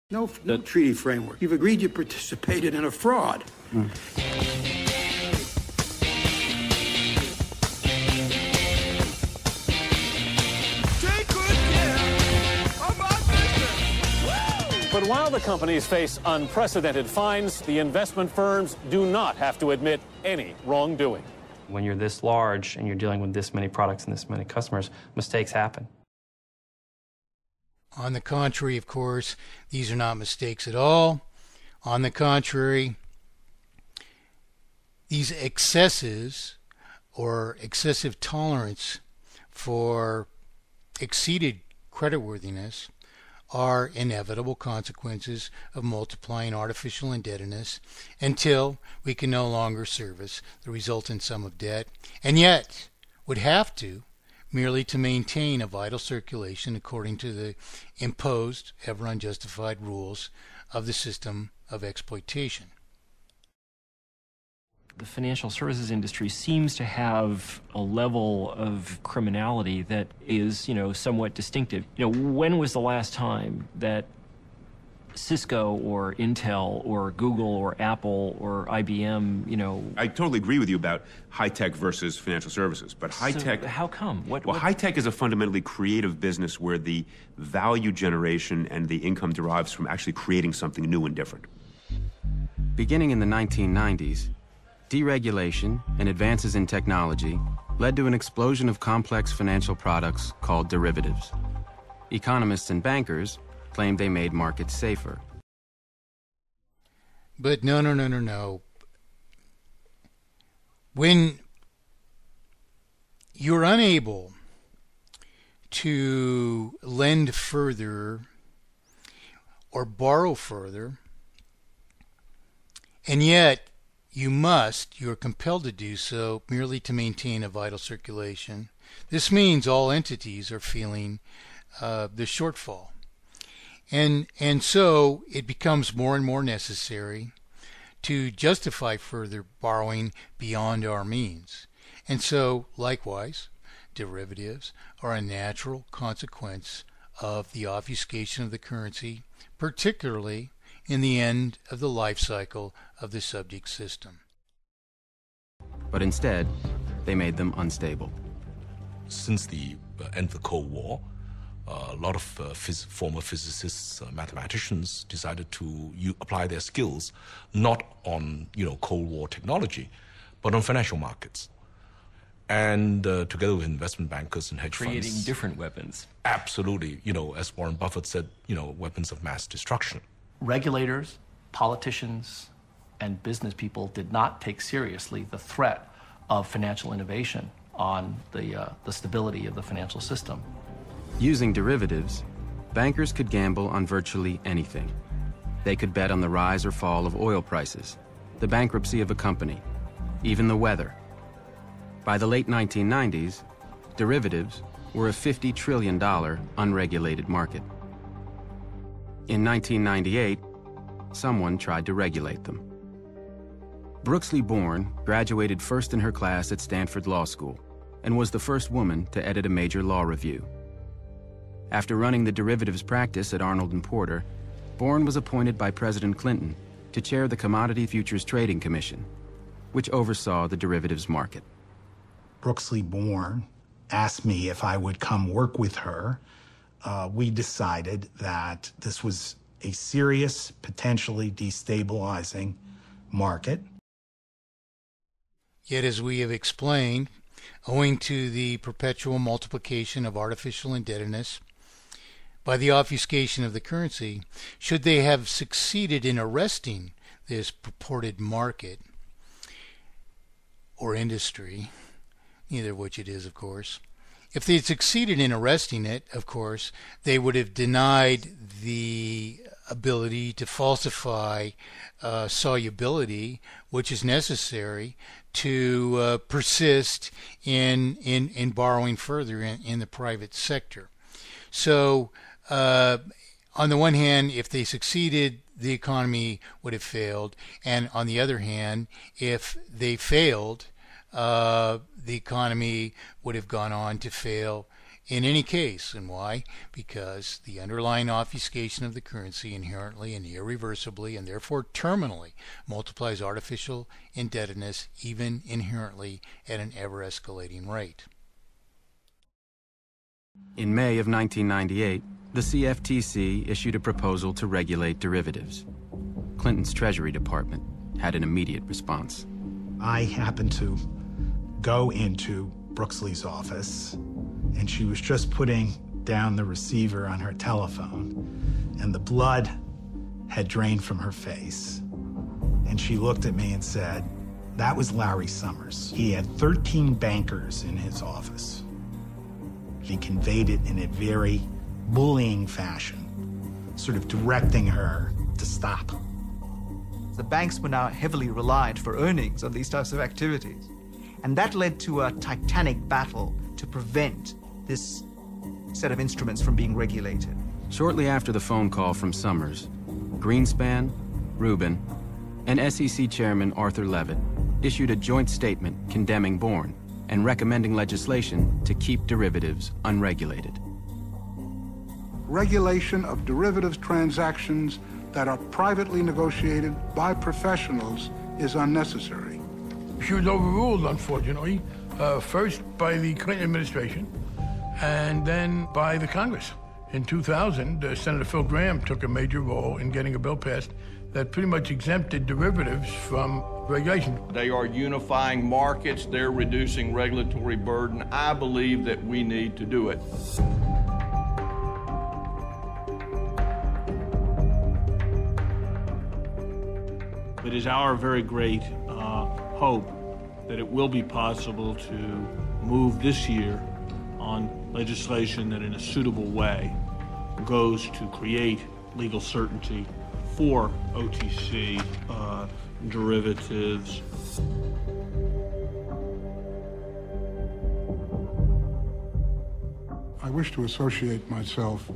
No treaty framework. You've agreed you participated in a fraud. But while the companies face unprecedented fines, the investment firms do not have to admit any wrongdoing. When you're this large and you're dealing with this many products and this many customers, mistakes happen. On the contrary, of course, these are not mistakes at all. On the contrary, these excesses or excessive tolerance for exceeded creditworthiness are inevitable consequences of multiplying artificial indebtedness until we can no longer service the resultant sum of debt, and yet would have to merely to maintain a vital circulation according to the imposed, ever unjustified rules of the system of exploitation. The financial services industry seems to have a level of criminality that is, somewhat distinctive. When was the last time that Cisco or Intel or Google or Apple or IBM, I totally agree with you about high-tech versus financial services, but high-tech... So how come? High-tech is a fundamentally creative business where the value generation and the income derives from actually creating something new and different. Beginning in the 1990s, deregulation and advances in technology led to an explosion of complex financial products called derivatives. Economists and bankers claimed they made markets safer. But no. When you're unable to lend further or borrow further, and yet you're compelled to do so merely to maintain a vital circulation, this means all entities are feeling the shortfall. And so it becomes more and more necessary to justify further borrowing beyond our means. And so, likewise, derivatives are a natural consequence of the obfuscation of the currency, particularly in the end of the life cycle of the subject system. But instead, they made them unstable. Since the end of the Cold War, a lot of former physicists, mathematicians decided to apply their skills not on Cold War technology, but on financial markets. And together with investment bankers and hedge funds, creating different weapons. Absolutely, as Warren Buffett said, weapons of mass destruction. Regulators, politicians, and business people did not take seriously the threat of financial innovation on the stability of the financial system. Using derivatives, bankers could gamble on virtually anything. They could bet on the rise or fall of oil prices, the bankruptcy of a company, even the weather. By the late 1990s, derivatives were a $50 trillion unregulated market. In 1998, someone tried to regulate them. Brooksley Born graduated first in her class at Stanford Law School and was the first woman to edit a major law review. After running the derivatives practice at Arnold & Porter, Born was appointed by President Clinton to chair the Commodity Futures Trading Commission, which oversaw the derivatives market. Brooksley Born asked me if I would come work with her. We decided that this was a serious, potentially destabilizing market. Yet, as we have explained, owing to the perpetual multiplication of artificial indebtedness by the obfuscation of the currency, should they have succeeded in arresting this purported market or industry, neither of which it is, of course, if they had succeeded in arresting it, of course, they would have denied the ability to falsify solubility, which is necessary to persist in borrowing further in the private sector. So, on the one hand, if they succeeded, the economy would have failed, and on the other hand, if they failed, the economy would have gone on to fail in any case. And why? Because the underlying obfuscation of the currency inherently and irreversibly and therefore terminally multiplies artificial indebtedness even inherently at an ever-escalating rate. In May of 1998, the CFTC issued a proposal to regulate derivatives. Clinton's Treasury Department had an immediate response. I happened to go into Brooksley's office, and she was just putting down the receiver on her telephone, and the blood had drained from her face. And she looked at me and said, "That was Larry Summers. He had 13 bankers in his office." He conveyed it in a very bullying fashion, sort of directing her to stop. The banks were now heavily reliant for earnings on these types of activities. And that led to a titanic battle to prevent this set of instruments from being regulated. Shortly after the phone call from Summers, Greenspan, Rubin, and SEC Chairman Arthur Levitt issued a joint statement condemning Bourne and recommending legislation to keep derivatives unregulated. Regulation of derivatives transactions that are privately negotiated by professionals is unnecessary. She was overruled, unfortunately, first by the Clinton administration and then by the Congress. In 2000, Senator Phil Gramm took a major role in getting a bill passed that pretty much exempted derivatives from regulation. They are unifying markets, they're reducing regulatory burden. I believe that we need to do it. It is our very great hope that it will be possible to move this year on legislation that in a suitable way goes to create legal certainty for OTC derivatives. I wish to associate myself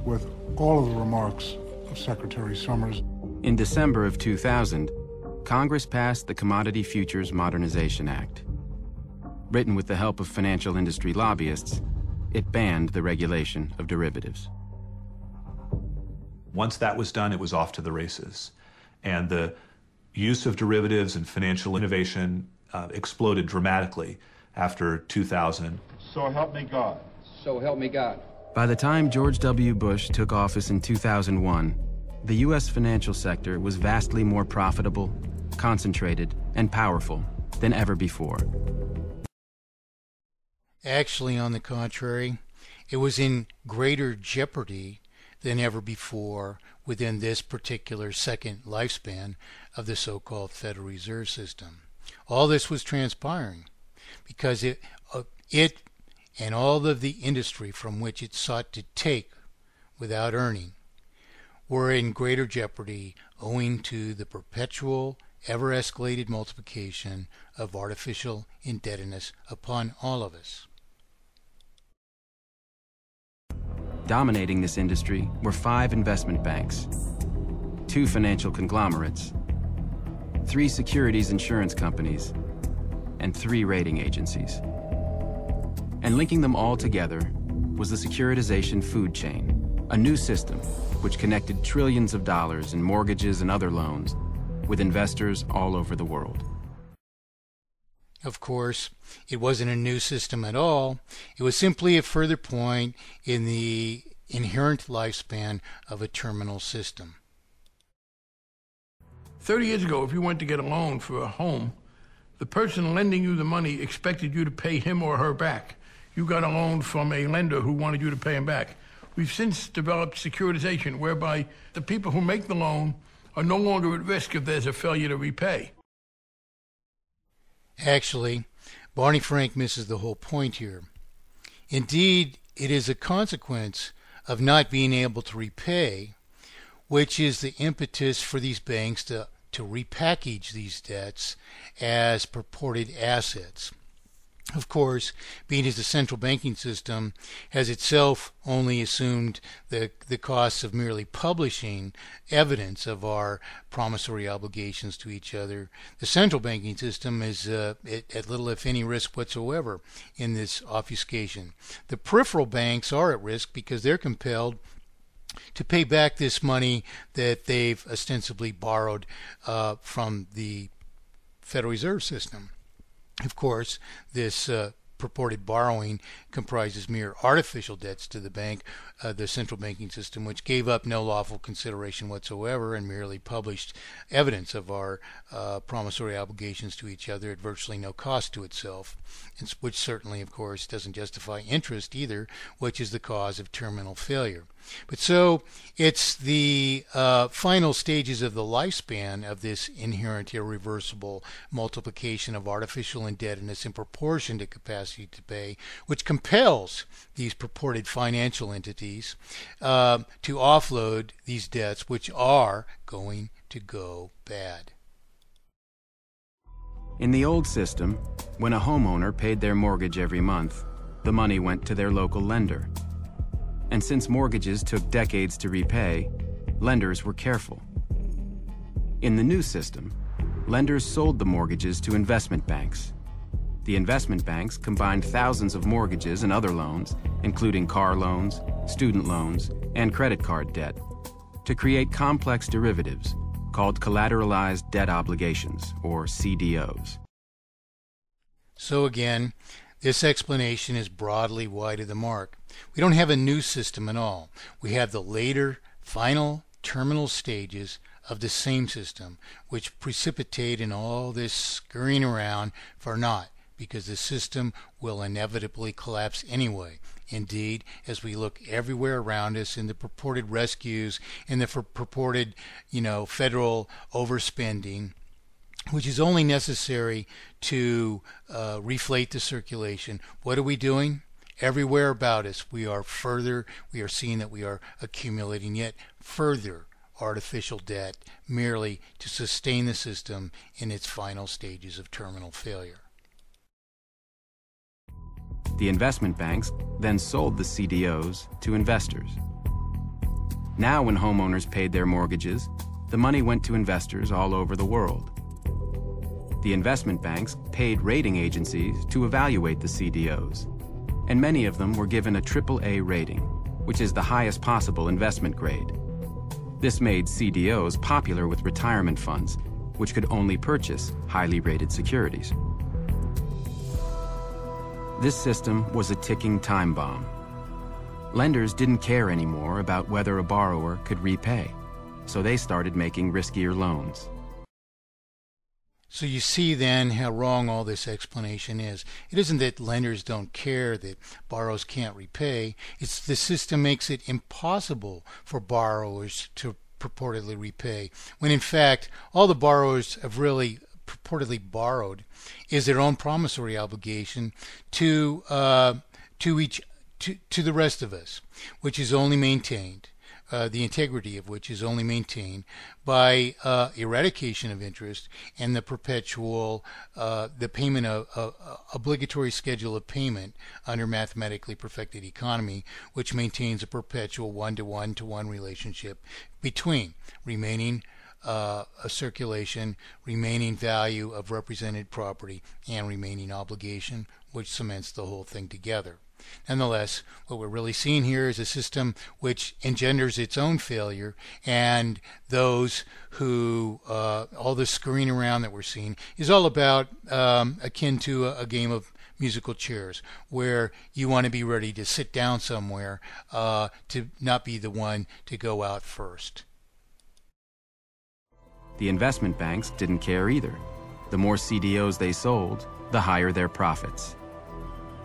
with all of the remarks of Secretary Summers. In December of 2000, Congress passed the Commodity Futures Modernization Act. Written with the help of financial industry lobbyists, it banned the regulation of derivatives. Once that was done, it was off to the races. And the use of derivatives and financial innovation exploded dramatically after 2000. So help me God. So help me God. By the time George W. Bush took office in 2001, the U.S. financial sector was vastly more profitable, concentrated, and powerful than ever before. Actually, on the contrary, it was in greater jeopardy than ever before within this particular second lifespan of the so-called Federal Reserve System. All this was transpiring because it and all of the industry from which it sought to take without earning were in greater jeopardy owing to the perpetual, ever-escalated multiplication of artificial indebtedness upon all of us. Dominating this industry were 5 investment banks, 2 financial conglomerates, 3 securities insurance companies, and 3 rating agencies. And linking them all together was the securitization food chain, a new system which connected trillions of dollars in mortgages and other loans with investors all over the world. Of course, it wasn't a new system at all. It was simply a further point in the inherent lifespan of a terminal system. 30 years ago, if you went to get a loan for a home, the person lending you the money expected you to pay him or her back. You got a loan from a lender who wanted you to pay him back. We've since developed securitization, whereby the people who make the loan are no longer at risk if there's a failure to repay. Actually, Barney Frank misses the whole point here. Indeed, it is a consequence of not being able to repay, which is the impetus for these banks to repackage these debts as purported assets. Of course, being as the central banking system has itself only assumed the costs of merely publishing evidence of our promissory obligations to each other, the central banking system is at little if any risk whatsoever in this obfuscation. The peripheral banks are at risk because they're compelled to pay back this money that they've ostensibly borrowed from the Federal Reserve System. Of course, this purported borrowing comprises mere artificial debts to the bank, the central banking system, which gave up no lawful consideration whatsoever and merely published evidence of our promissory obligations to each other at virtually no cost to itself, which certainly, of course, doesn't justify interest either, which is the cause of terminal failure. But so it's the final stages of the lifespan of this inherent irreversible multiplication of artificial indebtedness in proportion to capacity to pay, which compels these purported financial entities to offload these debts, which are going to go bad. In the old system, when a homeowner paid their mortgage every month, the money went to their local lender. And since mortgages took decades to repay, lenders were careful. In the new system, lenders sold the mortgages to investment banks. The investment banks combined thousands of mortgages and other loans, including car loans, student loans, and credit card debt, to create complex derivatives called collateralized debt obligations, or CDOs. So again, this explanation is broadly wide of the mark. We don't have a new system at all. We have the later, final, terminal stages of the same system, which precipitate in all this scurrying around for naught, because the system will inevitably collapse anyway. Indeed, as we look everywhere around us in the purported rescues, in the purported, federal overspending, which is only necessary to reflate the circulation, what are we doing? Everywhere about us, we are seeing that we are accumulating yet further artificial debt merely to sustain the system in its final stages of terminal failure. The investment banks then sold the CDOs to investors. Now, when homeowners paid their mortgages, the money went to investors all over the world. The investment banks paid rating agencies to evaluate the CDOs, and many of them were given a AAA rating, which is the highest possible investment grade. This made CDOs popular with retirement funds, which could only purchase highly rated securities. This system was a ticking time bomb. Lenders didn't care anymore about whether a borrower could repay, so they started making riskier loans. So you see then how wrong all this explanation is. It isn't that lenders don't care that borrowers can't repay. It's the system makes it impossible for borrowers to purportedly repay, when in fact all the borrowers have really purportedly borrowed is their own promissory obligation to the rest of us, which is only maintained. The integrity of which is only maintained by eradication of interest and the perpetual, the payment of obligatory schedule of payment under mathematically perfected economy, which maintains a perpetual one-to-one relationship between remaining a circulation, remaining value of represented property, and remaining obligation, which cements the whole thing together. Nonetheless, what we're really seeing here is a system which engenders its own failure, and those who, all this scurrying around that we're seeing is all about akin to a game of musical chairs, where you want to be ready to sit down somewhere to not be the one to go out first. The investment banks didn't care either. The more CDOs they sold, the higher their profits.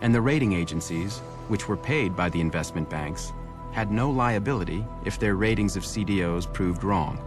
And the rating agencies, which were paid by the investment banks, had no liability if their ratings of CDOs proved wrong.